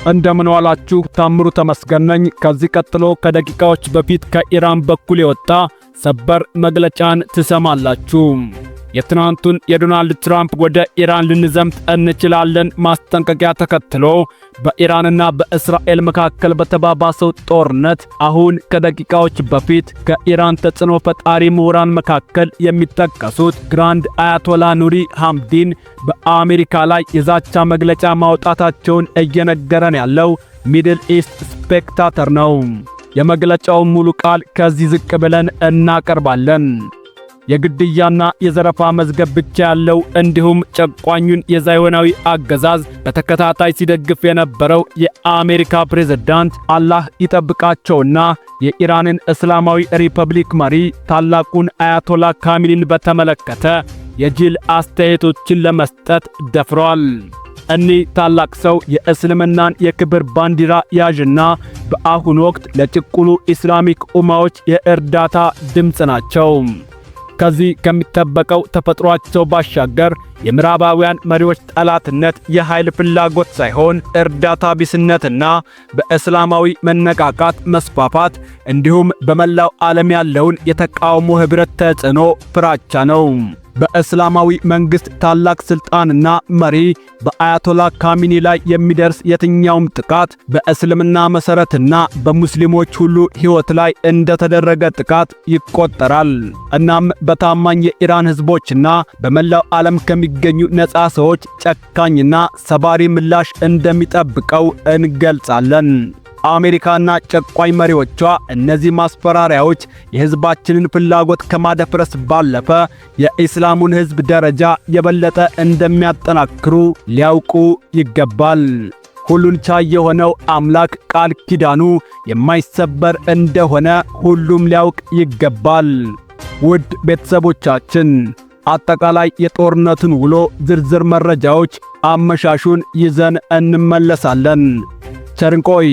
እንደምን ዋላችሁ። ታምሩ ተመስገን ነኝ። ከዚህ ቀጥሎ ከደቂቃዎች በፊት ከኢራን በኩል የወጣ ሰበር መግለጫን ትሰማላችሁ። የትናንቱን የዶናልድ ትራምፕ ወደ ኢራን ልንዘምት እንችላለን ማስጠንቀቂያ ተከትሎ በኢራንና በእስራኤል መካከል በተባባሰው ጦርነት አሁን ከደቂቃዎች በፊት ከኢራን ተጽዕኖ ፈጣሪ ምሁራን መካከል የሚጠቀሱት ግራንድ አያቶላ ኑሪ ሐምዲን በአሜሪካ ላይ የዛቻ መግለጫ ማውጣታቸውን እየነገረን ያለው ሚድል ኢስት ስፔክታተር ነው። የመግለጫውን ሙሉ ቃል ከዚህ ዝቅ ብለን እናቀርባለን። የግድያና የዘረፋ መዝገብ ብቻ ያለው እንዲሁም ጨቋኙን የዛይወናዊ አገዛዝ በተከታታይ ሲደግፍ የነበረው የአሜሪካ ፕሬዝዳንት አላህ ይጠብቃቸውና የኢራንን እስላማዊ ሪፐብሊክ መሪ ታላቁን አያቶላ ካሚኒን በተመለከተ የጅል አስተያየቶችን ለመስጠት ደፍረዋል። እኒህ ታላቅ ሰው የእስልምናን የክብር ባንዲራ ያዥና በአሁኑ ወቅት ለጭቁኑ ኢስላሚክ ኡማዎች የእርዳታ ድምፅ ናቸው። ከዚህ ከሚጠበቀው ተፈጥሯቸው ባሻገር የምዕራባውያን መሪዎች ጠላትነት የኃይል ፍላጎት ሳይሆን እርዳታ ቢስነትና በእስላማዊ መነቃቃት መስፋፋት እንዲሁም በመላው ዓለም ያለውን የተቃውሞ ኅብረት ተጽዕኖ ፍራቻ ነው። በእስላማዊ መንግስት ታላቅ ስልጣንና መሪ በአያቶላ ካሚኒ ላይ የሚደርስ የትኛውም ጥቃት በእስልምና መሰረትና በሙስሊሞች ሁሉ ሕይወት ላይ እንደተደረገ ጥቃት ይቆጠራል። እናም በታማኝ የኢራን ሕዝቦችና በመላው ዓለም ከሚገኙ ነፃ ሰዎች ጨካኝና ሰባሪ ምላሽ እንደሚጠብቀው እንገልጻለን። አሜሪካና ጨቋኝ መሪዎቿ እነዚህ ማስፈራሪያዎች የሕዝባችንን ፍላጎት ከማደፍረስ ባለፈ የኢስላሙን ሕዝብ ደረጃ የበለጠ እንደሚያጠናክሩ ሊያውቁ ይገባል። ሁሉን ቻይ የሆነው አምላክ ቃል ኪዳኑ የማይሰበር እንደሆነ ሁሉም ሊያውቅ ይገባል። ውድ ቤተሰቦቻችን አጠቃላይ የጦርነቱን ውሎ ዝርዝር መረጃዎች አመሻሹን ይዘን እንመለሳለን። ቸር እንቆይ።